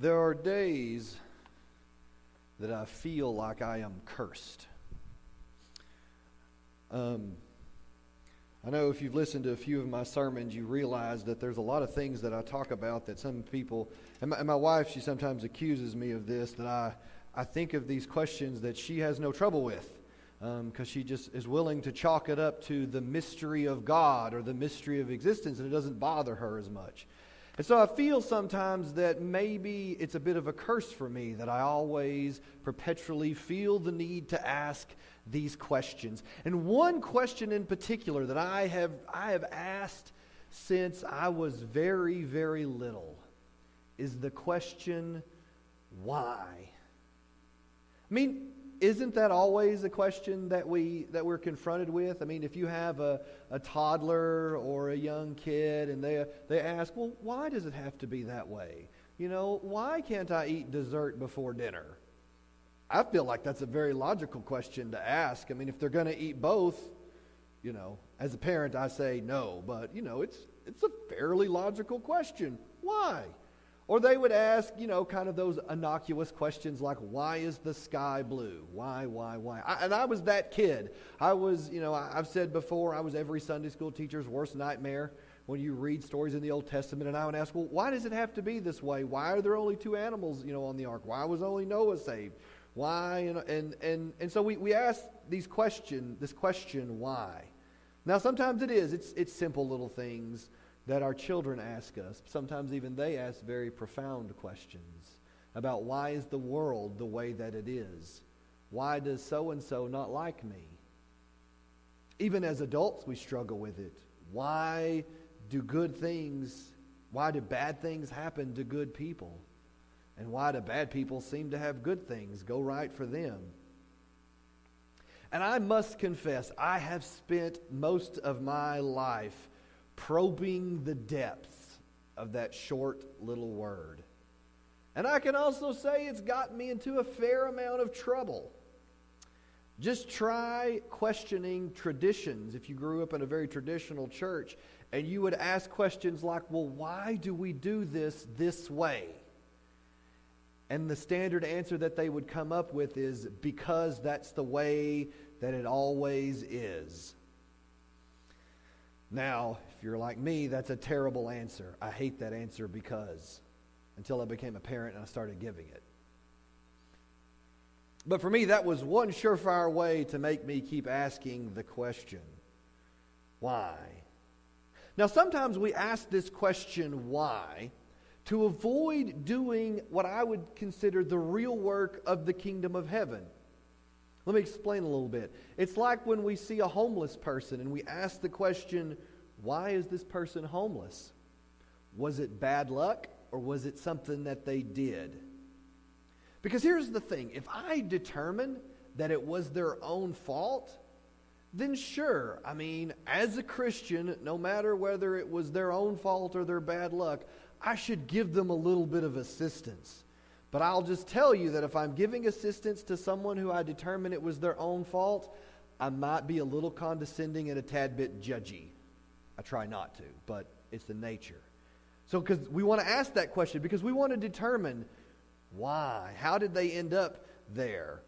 There are days that I feel like I am cursed. I know if you've listened to a few of my sermons, you realize that there's a lot of things that I talk about that some people, and my wife, she sometimes accuses me of this, that I think of these questions that she has no trouble with, because she just is willing to chalk it up to the mystery of God or the mystery of existence, and it doesn't bother her as much. And so I feel sometimes that maybe it's a bit of a curse for me that I always perpetually feel the need to ask these questions. And one question in particular that I have asked since I was very, very little is the question, why? I mean, isn't that always a question that we're confronted with? I mean, if you have a toddler or a young kid and they ask, well, why does it have to be that way? You know, why can't I eat dessert before dinner? I feel like that's a very logical question to ask. I mean, if they're going to eat both, you know, as a parent I say no, but you know, it's a fairly logical question. Why? Or they would ask, you know, kind of those innocuous questions like, why is the sky blue? Why? And I was that kid. I was, you know, I've said before, I was every Sunday school teacher's worst nightmare when you read stories in the Old Testament. And I would ask, well, why does it have to be this way? Why are there only 2 animals, you know, on the ark? Why was only Noah saved? Why? You know, and so we ask this question, why? Now, sometimes it's simple little things that our children ask us. Sometimes even they ask very profound questions about why is the world the way that it is? Why does so-and-so not like me? Even as adults, we struggle with it. Why do bad things happen to good people? And why do bad people seem to have good things go right for them? And I must confess, I have spent most of my life probing the depths of that short little word. And I can also say it's gotten me into a fair amount of trouble. Just try questioning traditions. If you grew up in a very traditional church and you would ask questions like, well, why do we do this way? And the standard answer that they would come up with is, because that's the way that it always is. Now, if you're like me, that's a terrible answer. I hate that answer until I became a parent and I started giving it. But for me, that was one surefire way to make me keep asking the question, why? Now, sometimes we ask this question, why, to avoid doing what I would consider the real work of the kingdom of heaven. Let me explain a little bit. It's like when we see a homeless person and we ask the question, why is this person homeless? Was it bad luck or was it something that they did? Because here's the thing. If I determine that it was their own fault, then sure, I mean, as a Christian, no matter whether it was their own fault or their bad luck, I should give them a little bit of assistance. But I'll just tell you that if I'm giving assistance to someone who I determine it was their own fault, I might be a little condescending and a tad bit judgy. I try not to, but it's the nature. So because we want to ask that question, because we want to determine why. How did they end up there?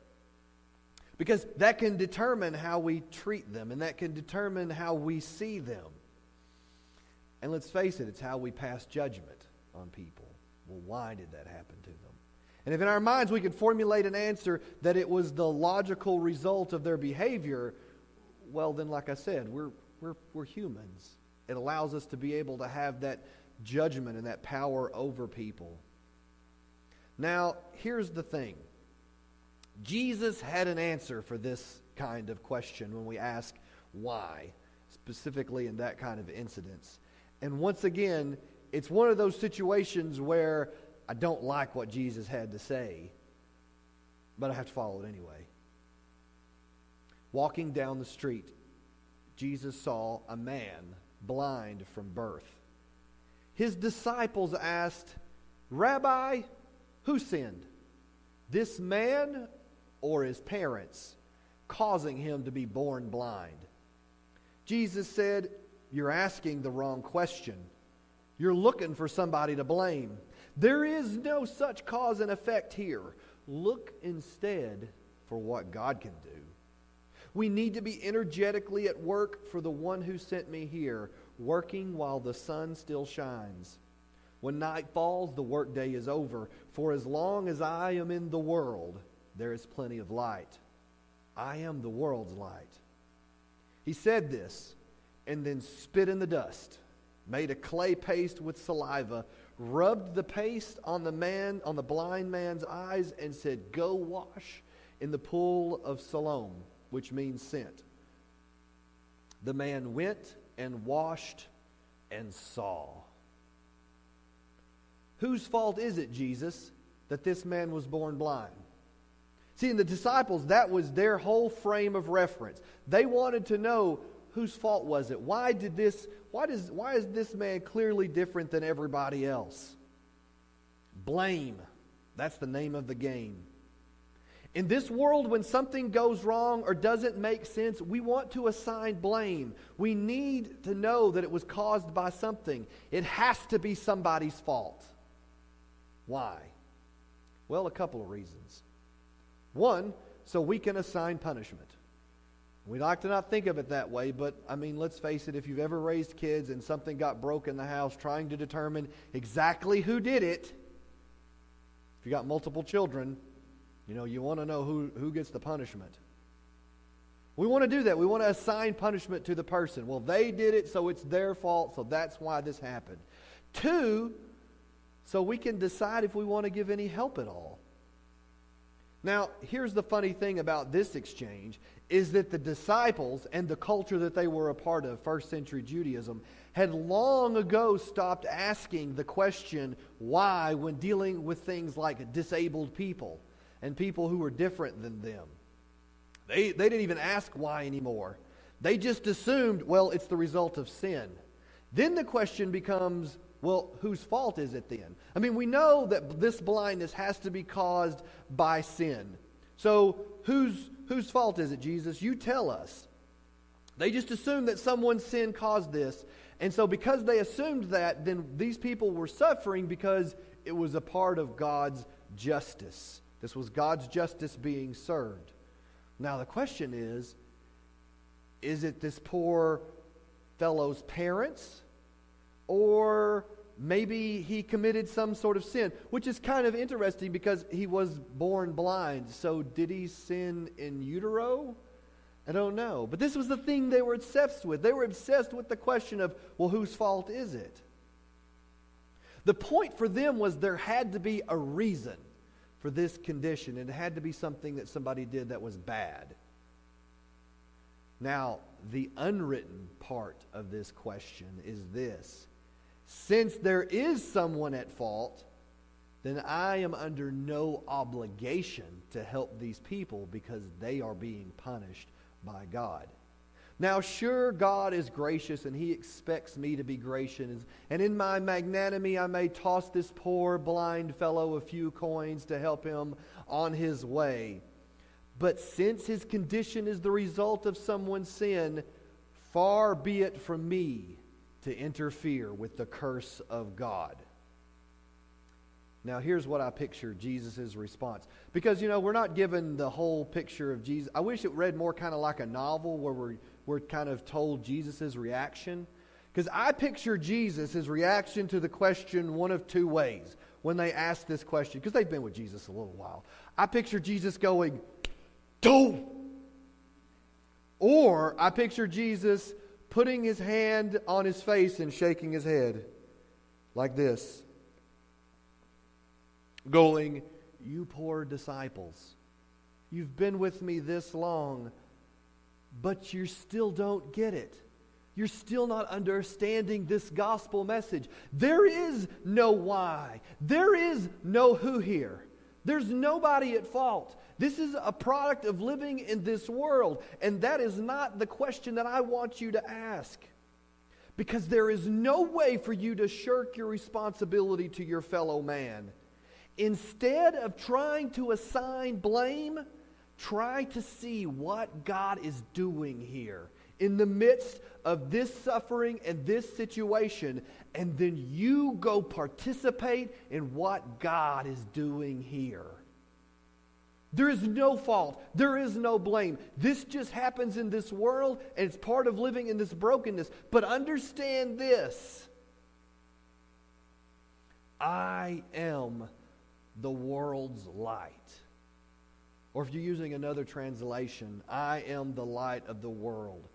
Because that can determine how we treat them, and that can determine how we see them. And let's face it, it's how we pass judgment on people. Well, why did that happen to them? And if in our minds we could formulate an answer that it was the logical result of their behavior, well then, like I said, we're humans. It allows us to be able to have that judgment and that power over people. Now, here's the thing. Jesus had an answer for this kind of question when we ask why, specifically in that kind of incidents. And once again, it's one of those situations where I don't like what Jesus had to say, but I have to follow it anyway. Walking down the street, Jesus saw a man blind from birth. His disciples asked, Rabbi, who sinned? This man or his parents, causing him to be born blind? Jesus said, you're asking the wrong question. You're looking for somebody to blame. There is no such cause and effect here. Look instead for what God can do. We need to be energetically at work for the one who sent me here, working while the sun still shines. When night falls, the workday is over. For as long as I am in the world, there is plenty of light. I am the world's light. He said this, and then spit in the dust, made a clay paste with saliva, rubbed the paste on the blind man's eyes, and said, "Go wash in the pool of Siloam," which means sent. The man went and washed and saw. Whose fault is it, Jesus, that this man was born blind? See, in the disciples, that was their whole frame of reference. They wanted to know, whose fault was it? Why is this man clearly different than everybody else? Blame. That's the name of the game. In this world, when something goes wrong or doesn't make sense, we want to assign blame. We need to know that it was caused by something. It has to be somebody's fault. Why? Well, a couple of reasons. One, so we can assign punishment. We like to not think of it that way, but let's face it, if you've ever raised kids and something got broke in the house, trying to determine exactly who did it, if you got multiple children, you want to know who gets the punishment. We want to do that. We want to assign punishment to the person. Well, they did it, so it's their fault, so that's why this happened. Two, so we can decide if we want to give any help at all. Now, here's the funny thing about this exchange, is that the disciples and the culture that they were a part of, first century Judaism, had long ago stopped asking the question, why, when dealing with things like disabled people and people who were different than them. They didn't even ask why anymore. They just assumed, well, it's the result of sin. Then the question becomes, well, whose fault is it then? We know that this blindness has to be caused by sin. So whose fault is it, Jesus? You tell us. They just assumed that someone's sin caused this. And so because they assumed that, then these people were suffering because it was a part of God's justice. This was God's justice being served. Now the question is it this poor fellow's parents? Or maybe he committed some sort of sin, which is kind of interesting because he was born blind. So did he sin in utero? I don't know. But this was the thing they were obsessed with. They were obsessed with the question of, well, whose fault is it? The point for them was there had to be a reason for this condition, and it had to be something that somebody did that was bad. Now, the unwritten part of this question is this. Since there is someone at fault, then I am under no obligation to help these people because they are being punished by God. Now, sure, God is gracious and He expects me to be gracious. And in my magnanimity, I may toss this poor blind fellow a few coins to help him on his way. But since his condition is the result of someone's sin, far be it from me to interfere with the curse of God. Now, here's what I picture Jesus' response. Because, we're not given the whole picture of Jesus. I wish it read more kind of like a novel where we're kind of told Jesus' reaction. Because I picture Jesus' reaction to the question one of two ways when they ask this question. Because they've been with Jesus a little while. I picture Jesus going, "Don't!" Or I picture Jesus putting his hand on his face and shaking his head like this, going, "You poor disciples, you've been with me this long, but you still don't get it. You're still not understanding this gospel message. There is no why. There is no who here. There's nobody at fault. This is a product of living in this world. And that is not the question that I want you to ask. Because there is no way for you to shirk your responsibility to your fellow man. Instead of trying to assign blame, try to see what God is doing here in the midst of this suffering and this situation, and then you go participate in what God is doing here. There is no fault. There is no blame. This just happens in this world, and it's part of living in this brokenness. But understand this. I am the world's light. Or if you're using another translation, I am the light of the world.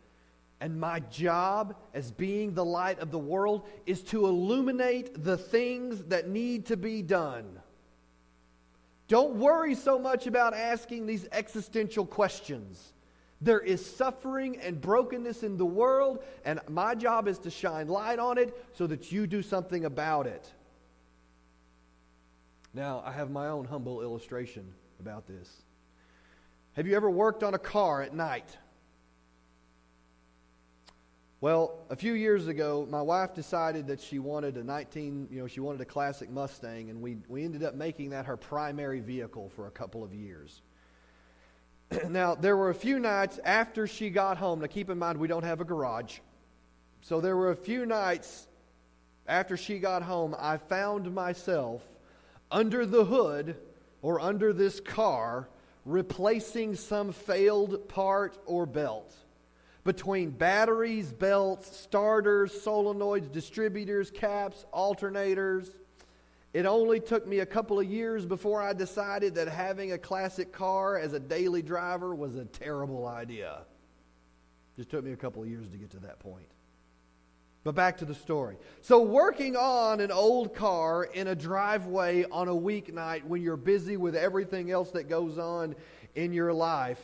And my job as being the light of the world is to illuminate the things that need to be done. Don't worry so much about asking these existential questions. There is suffering and brokenness in the world, and my job is to shine light on it so that you do something about it. Now, I have my own humble illustration about this. Have you ever worked on a car at night? Well, a few years ago, my wife decided that she wanted she wanted a classic Mustang, and we ended up making that her primary vehicle for a couple of years. Now, there were a few nights after she got home. Now, keep in mind, we don't have a garage. So there were a few nights after she got home, I found myself under the hood or under this car replacing some failed part or belt. Between batteries, belts, starters, solenoids, distributors, caps, alternators. It only took me a couple of years before I decided that having a classic car as a daily driver was a terrible idea. Just took me a couple of years to get to that point. But back to the story. So working on an old car in a driveway on a weeknight when you're busy with everything else that goes on in your life,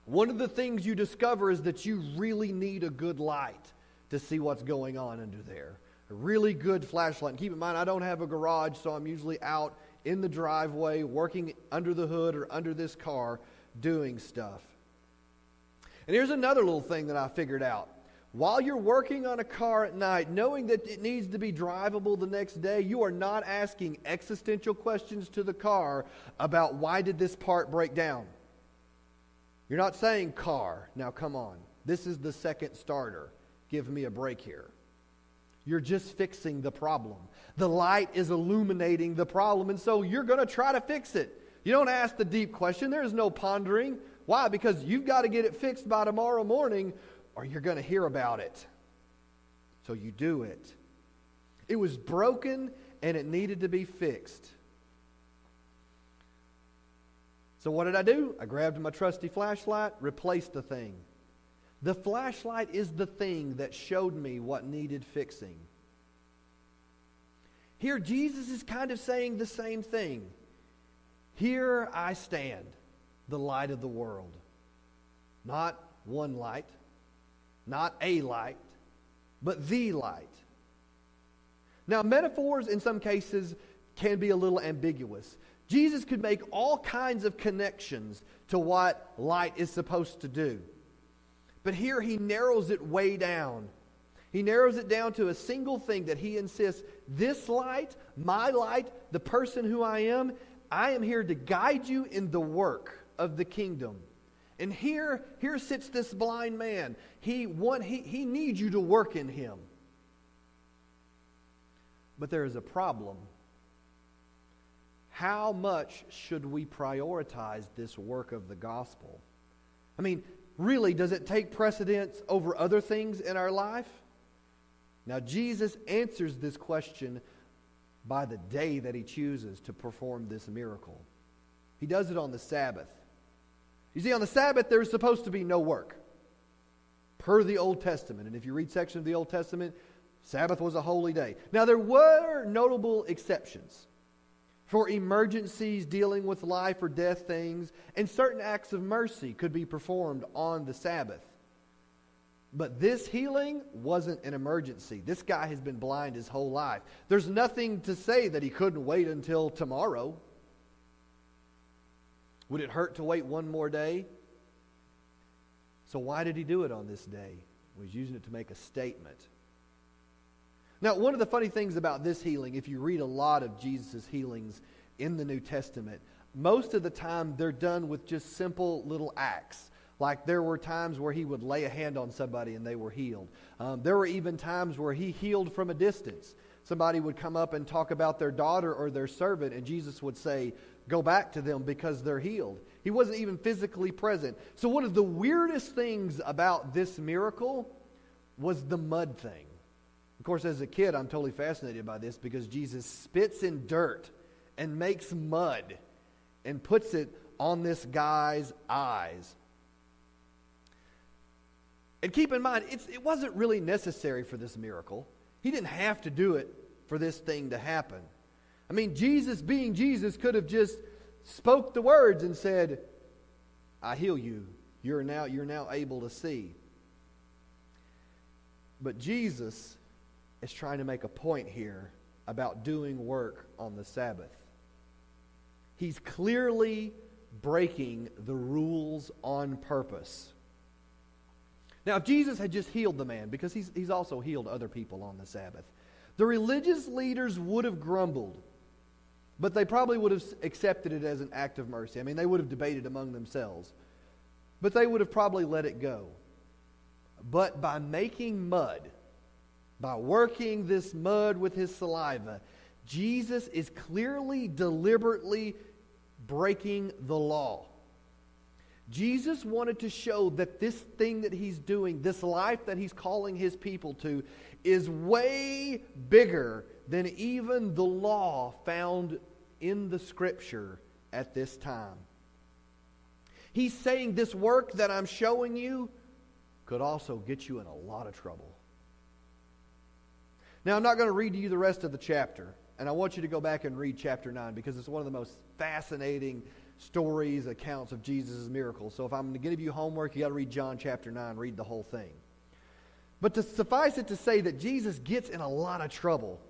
one of the things you discover is that you really need a good light to see what's going on under there. A really good flashlight. And keep in mind, I don't have a garage, so I'm usually out in the driveway working under the hood or under this car doing stuff. And here's another little thing that I figured out. While you're working on a car at night, knowing that it needs to be drivable the next day, you are not asking existential questions to the car about why did this part break down. You're not saying, car, now come on. This is the second starter. Give me a break here. You're just fixing the problem. The light is illuminating the problem, and so you're going to try to fix it. You don't ask the deep question. There is no pondering. Why? Because you've got to get it fixed by tomorrow morning, or you're going to hear about it. So you do it. It was broken, and it needed to be fixed. So what did I do? I grabbed my trusty flashlight, replaced the thing. The flashlight is the thing that showed me what needed fixing. Here, Jesus is kind of saying the same thing. Here I stand, the light of the world. Not one light, not a light, but the light. Now, metaphors in some cases can be a little ambiguous. Jesus could make all kinds of connections to what light is supposed to do. But here he narrows it way down. He narrows it down to a single thing that he insists, this light, my light, the person who I am here to guide you in the work of the kingdom. And here sits this blind man. He needs you to work in him. But there is a problem. How much should we prioritize this work of the gospel? I mean, really, does it take precedence over other things in our life? Now, Jesus answers this question by the day that he chooses to perform this miracle. He does it on the Sabbath. You see, on the Sabbath, there's supposed to be no work, per the Old Testament. And if you read sections of the Old Testament, Sabbath was a holy day. Now, there were notable exceptions for emergencies dealing with life or death things, and certain acts of mercy could be performed on the Sabbath. But this healing wasn't an emergency. This guy has been blind his whole life. There's nothing to say that he couldn't wait until tomorrow. Would it hurt to wait one more day? So why did he do it on this day? He was using it to make a statement. Now, one of the funny things about this healing, if you read a lot of Jesus' healings in the New Testament, most of the time they're done with just simple little acts. Like there were times where he would lay a hand on somebody and they were healed. There were even times where he healed from a distance. Somebody would come up and talk about their daughter or their servant, and Jesus would say, go back to them because they're healed. He wasn't even physically present. So one of the weirdest things about this miracle was the mud thing. Of course, as a kid, I'm totally fascinated by this because Jesus spits in dirt and makes mud and puts it on this guy's eyes. And keep in mind, it wasn't really necessary for this miracle. He didn't have to do it for this thing to happen. I mean, Jesus, being Jesus, could have just spoke the words and said, I heal you. You're now able to see. But Jesus is trying to make a point here about doing work on the Sabbath. He's clearly breaking the rules on purpose. Now, if Jesus had just healed the man, because he's also healed other people on the Sabbath, the religious leaders would have grumbled, but they probably would have accepted it as an act of mercy. I mean, they would have debated among themselves, but they would have probably let it go. But by making mud, by working this mud with his saliva, Jesus is clearly, deliberately breaking the law. Jesus wanted to show that this thing that he's doing, this life that he's calling his people to, is way bigger than even the law found in the Scripture at this time. He's saying this work that I'm showing you could also get you in a lot of trouble. Now, I'm not going to read to you the rest of the chapter, and I want you to go back and read chapter 9 because it's one of the most fascinating stories, accounts of Jesus' miracles. So if I'm going to give you homework, you got to read John chapter 9, read the whole thing. But to suffice it to say that Jesus gets in a lot of trouble.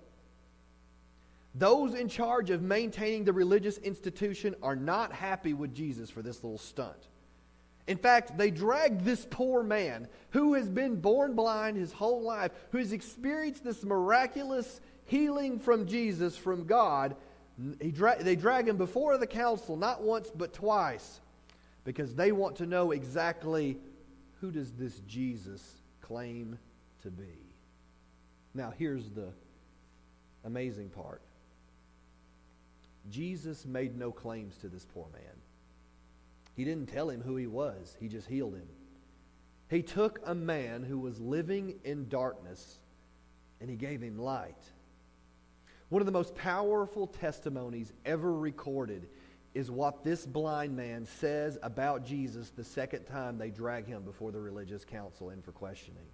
Those in charge of maintaining the religious institution are not happy with Jesus for this little stunt. In fact, they drag this poor man who has been born blind his whole life, who has experienced this miraculous healing from Jesus, from God. They drag him before the council, not once but twice, because they want to know exactly who does this Jesus claim to be. Now, here's the amazing part. Jesus made no claims to this poor man. He didn't tell him who he was. He just healed him. He took a man who was living in darkness and he gave him light. One of the most powerful testimonies ever recorded is what this blind man says about Jesus the second time they drag him before the religious council in for questioning.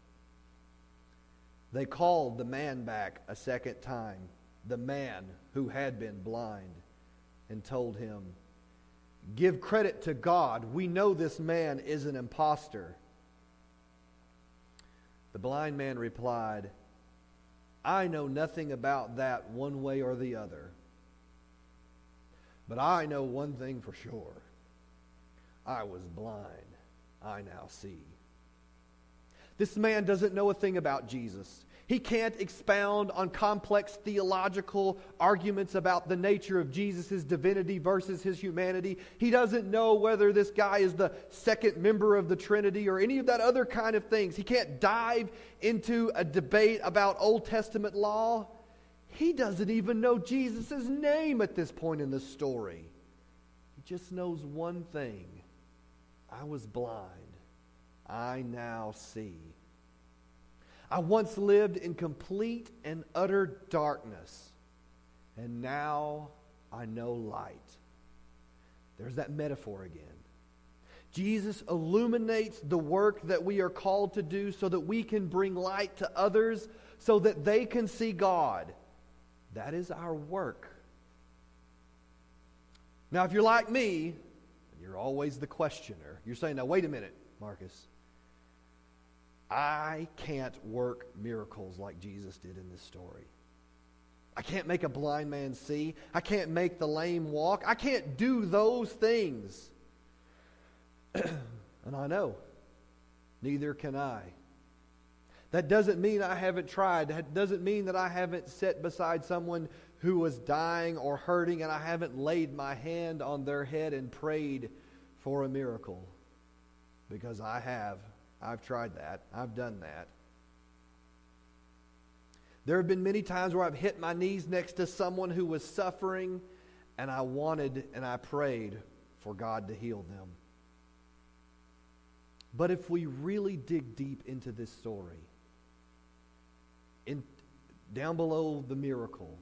They called the man back a second time, the man who had been blind, and told him, "Give credit to God. We know this man is an imposter." The blind man replied, "I know nothing about that one way or the other. But I know one thing for sure. I was blind. I now see." This man doesn't know a thing about Jesus. He can't expound on complex theological arguments about the nature of Jesus' divinity versus his humanity. He doesn't know whether this guy is the second member of the Trinity or any of that other kind of things. He can't dive into a debate about Old Testament law. He doesn't even know Jesus' name at this point in the story. He just knows one thing. I was blind. I now see. I once lived in complete and utter darkness, and now I know light. There's that metaphor again. Jesus illuminates the work that we are called to do so that we can bring light to others so that they can see God. That is our work. Now, if you're like me, you're always the questioner. You're saying, now wait a minute, Marcus. I can't work miracles like Jesus did in this story. I can't make a blind man see. I can't make the lame walk. I can't do those things. And I know, neither can I. That doesn't mean I haven't tried. That doesn't mean that I haven't sat beside someone who was dying or hurting and I haven't laid my hand on their head and prayed for a miracle. because I have. I've tried that. I've done that. There have been many times where I've hit my knees next to someone who was suffering, and I wanted and I prayed for God to heal them. But if we really dig deep into this story, down below the miracle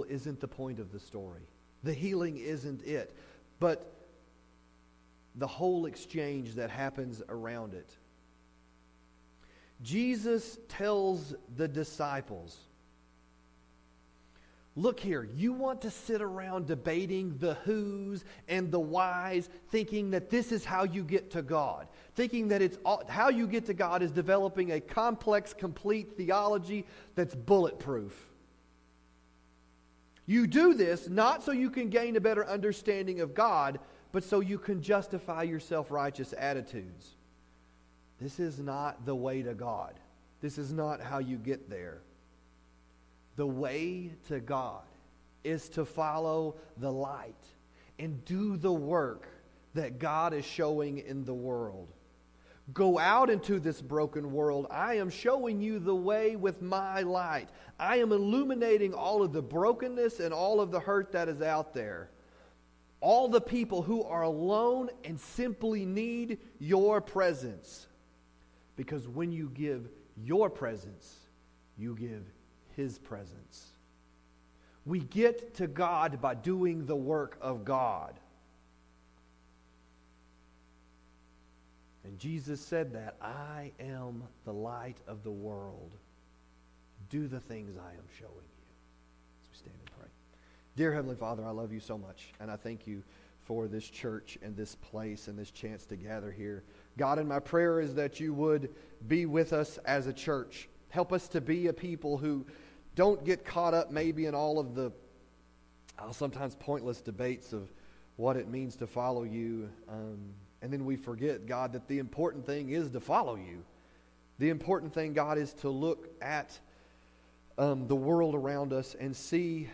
isn't the point of the story. The healing isn't it. But the whole exchange that happens around it. Jesus tells the disciples, look here, you want to sit around debating the who's and the why's, thinking that this is how you get to God. Thinking that how you get to God is developing a complex, complete theology that's bulletproof. You do this not so you can gain a better understanding of God, but so you can justify your self-righteous attitudes. This is not the way to God. This is not how you get there. The way to God is to follow the light and do the work that God is showing in the world. Go out into this broken world. I am showing you the way with my light. I am illuminating all of the brokenness and all of the hurt that is out there. All the people who are alone and simply need your presence. Because when you give your presence, you give His presence. We get to God by doing the work of God. And Jesus said that, I am the light of the world. Do the things I am showing you. Let's stand and pray. Dear Heavenly Father, I love you so much, and I thank you for this church and this place and this chance to gather here. God, and my prayer is that you would be with us as a church. Help us to be a people who don't get caught up maybe in all of the sometimes pointless debates of what it means to follow you. And then we forget, God, that the important thing is to follow you. The important thing, God, is to look at the world around us and see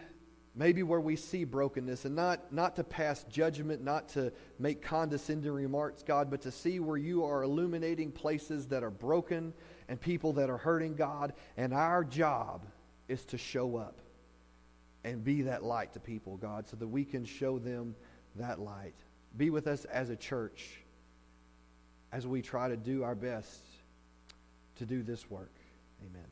maybe where we see brokenness, and not to pass judgment, not to make condescending remarks, God, but to see where you are illuminating places that are broken and people that are hurting, God. And our job is to show up and be that light to people, God, so that we can show them that light. Be with us as a church as we try to do our best to do this work. Amen.